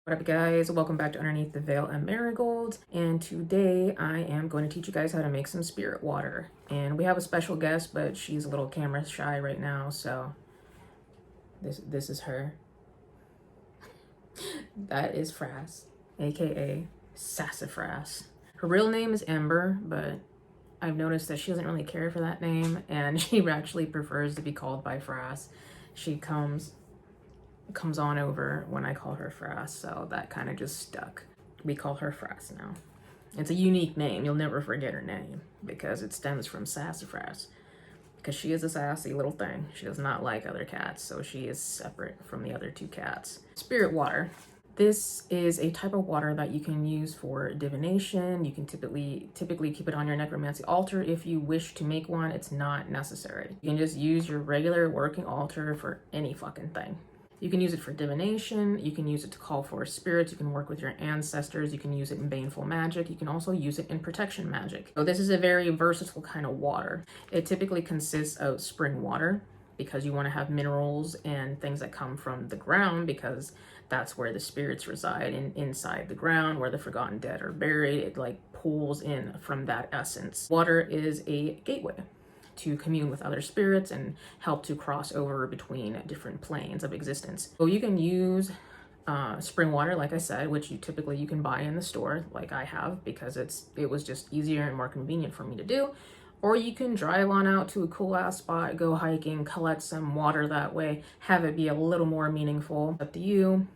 What up guys, welcome back to Underneath the Veil and Marigolds, and today I am going to teach you guys how to make some spirit water. And we have a special guest, but she's a little camera shy right now, so this is her. That is Frass, aka Sassafras. Her real name is Ember, but I've noticed that she doesn't really care for that name, and she actually prefers to be called by Frass. She comes on over when I call her Frass, so that kind of just stuck. We call her Frass now. It's a unique name. You'll never forget her name because it stems from Sassafras, because she is a sassy little thing. She does not like other cats, so she is separate from the other two cats. Spirit water. This is a type of water that you can use for divination. You can typically keep it on your necromancy altar if you wish to make one. It's not necessary. You can just use your regular working altar for any fucking thing. You can use it for divination, you can use it to call for spirits, you can work with your ancestors, you can use it in baneful magic, you can also use it in protection magic. So this is a very versatile kind of water. It typically consists of spring water because you want to have minerals and things that come from the ground, because that's where the spirits reside, inside the ground where the forgotten dead are buried. It like pulls in from that essence. Water is a gateway to commune with other spirits and help to cross over between different planes of existence. So you can use spring water, like I said, which you can buy in the store, like I have, because it was just easier and more convenient for me to do. Or you can drive on out to a cool ass spot, go hiking, collect some water that way, have it be a little more meaningful. Up to you.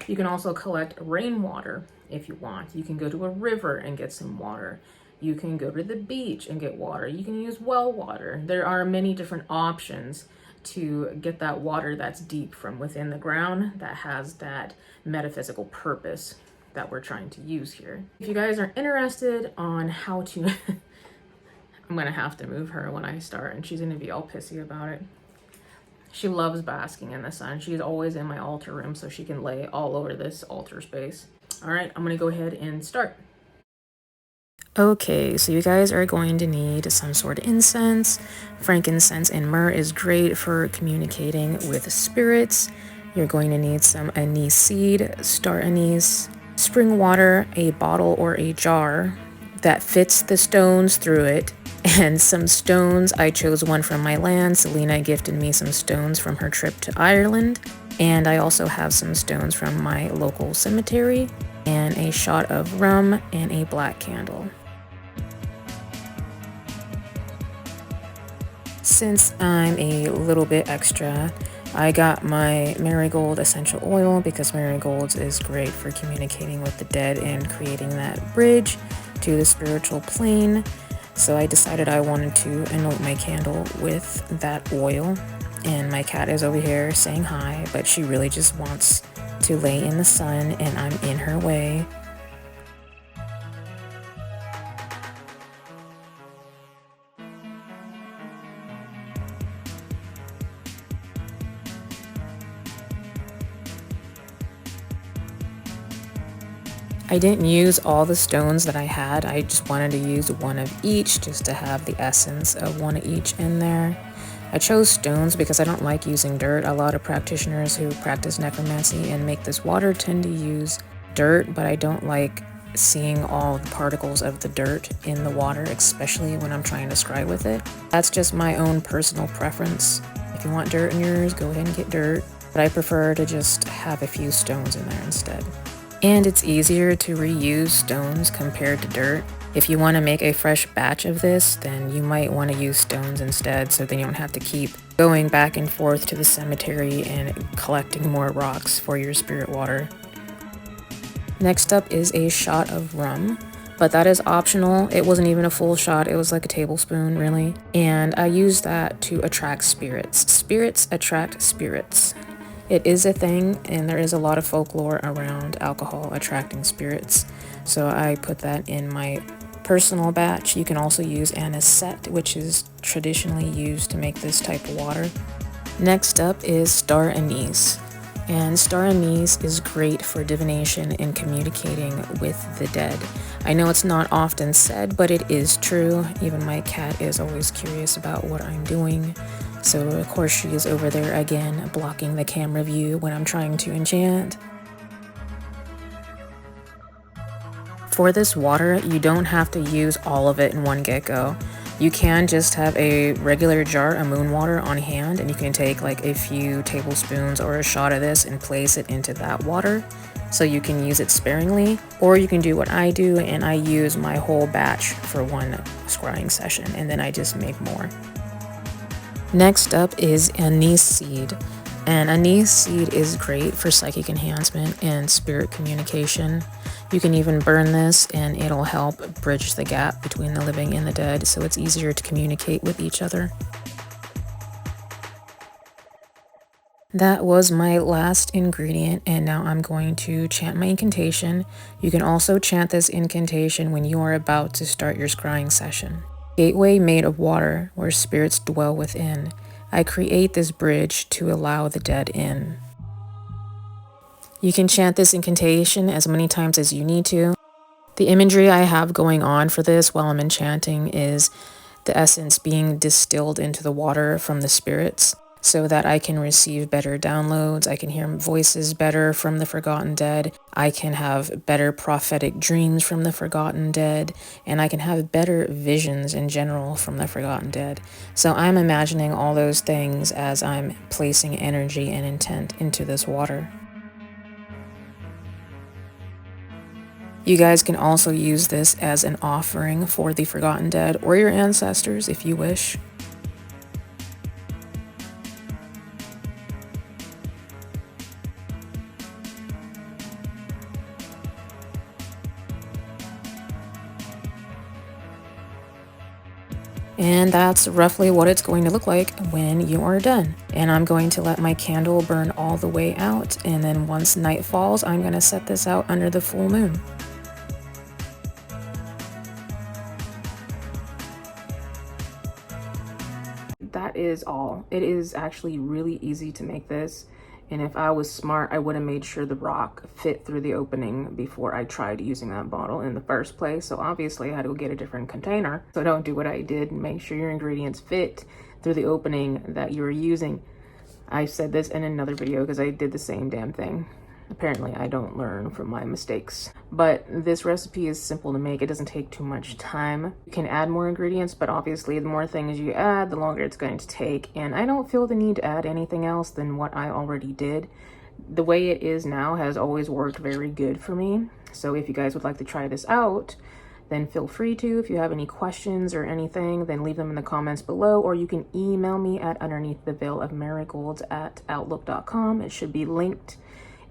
You can also collect rainwater if you want. You can go to a river and get some water. You can go to the beach and get water. You can use well water. There are many different options to get that water that's deep from within the ground, that has that metaphysical purpose that we're trying to use here. If you guys are interested on how to, I'm gonna have to move her when I start and she's gonna be all pissy about it. She loves basking in the sun. She's always in my altar room so she can lay all over this altar space. All right, I'm gonna go ahead and start. Okay, so you guys are going to need some sort of incense. Frankincense and myrrh is great for communicating with spirits. You're going to need some anise seed, star anise, spring water, a bottle or a jar that fits the stones through it, and some stones. I chose one from my land. Selena gifted me some stones from her trip to Ireland, and I also have some stones from my local cemetery, and a shot of rum and a black candle. Since I'm a little bit extra, I got my marigold essential oil because marigolds is great for communicating with the dead and creating that bridge to the spiritual plane. So I decided I wanted to anoint my candle with that oil. And my cat is over here saying hi, but she really just wants to lay in the sun and I'm in her way. I didn't use all the stones that I had. I just wanted to use one of each just to have the essence of one of each in there. I chose stones because I don't like using dirt. A lot of practitioners who practice necromancy and make this water tend to use dirt, but I don't like seeing all the particles of the dirt in the water, especially when I'm trying to scry with it. That's just my own personal preference. If you want dirt in yours, go ahead and get dirt, but I prefer to just have a few stones in there instead. And it's easier to reuse stones compared to dirt. If you want to make a fresh batch of this, then you might want to use stones instead, so then you don't have to keep going back and forth to the cemetery and collecting more rocks for your spirit water. Next up is a shot of rum, but that is optional. It wasn't even a full shot, it was like a tablespoon really. And I used that to attract spirits. Spirits attract spirits. It is a thing, and there is a lot of folklore around alcohol attracting spirits. So I put that in my personal batch. You can also use anisette, which is traditionally used to make this type of water. Next up is star anise. And star anise is great for divination and communicating with the dead. I know it's not often said, but it is true. Even my cat is always curious about what I'm doing. So of course she is over there again, blocking the camera view when I'm trying to enchant. For this water, you don't have to use all of it in one get-go. You can just have a regular jar of moon water on hand, and you can take like a few tablespoons or a shot of this and place it into that water so you can use it sparingly. Or you can do what I do, and I use my whole batch for one scrying session, and then I just make more. Next up is anise seed. And anise seed is great for psychic enhancement and spirit communication. You can even burn this and it'll help bridge the gap between the living and the dead, so it's easier to communicate with each other. That was my last ingredient, and now I'm going to chant my incantation. You can also chant this incantation when you are about to start your scrying session. Gateway made of water, where spirits dwell within. I create this bridge to allow the dead in. You can chant this incantation as many times as you need to. The imagery I have going on for this while I'm enchanting is the essence being distilled into the water from the spirits, so that I can receive better downloads, I can hear voices better from the forgotten dead, I can have better prophetic dreams from the forgotten dead, and I can have better visions in general from the forgotten dead. So I'm imagining all those things as I'm placing energy and intent into this water. You guys can also use this as an offering for the forgotten dead or your ancestors if you wish. And that's roughly what it's going to look like when you are done. And I'm going to let my candle burn all the way out, and then once night falls, I'm going to set this out under the full moon. That is all. It is actually really easy to make this. And if I was smart, I would have made sure the rock fit through the opening before I tried using that bottle in the first place. So obviously I had to go get a different container. So don't do what I did and make sure your ingredients fit through the opening that you're using. I said this in another video because I did the same damn thing. Apparently I don't learn from my mistakes. But this recipe is simple to make. It doesn't take too much time. You can add more ingredients, but obviously the more things you add, the longer it's going to take. And I don't feel the need to add anything else than what I already did. The way it is now has always worked very good for me. So if you guys would like to try this out, then feel free to. If you have any questions or anything, then leave them in the comments below, or you can email me at underneaththeveilofmarigolds@outlook.com. It should be linked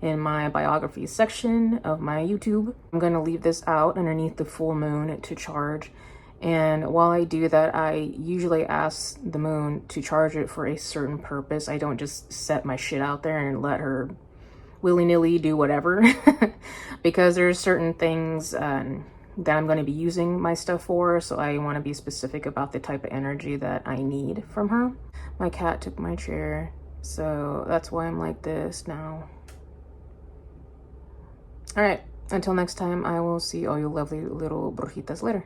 in my biography section of my YouTube. I'm going to leave this out underneath the full moon to charge. And while I do that, I usually ask the moon to charge it for a certain purpose. I don't just set my shit out there and let her willy-nilly do whatever. Because there's certain things that I'm going to be using my stuff for, so I want to be specific about the type of energy that I need from her. My cat took my chair, so that's why I'm like this now. All right, until next time, I will see all you lovely little brujitas later.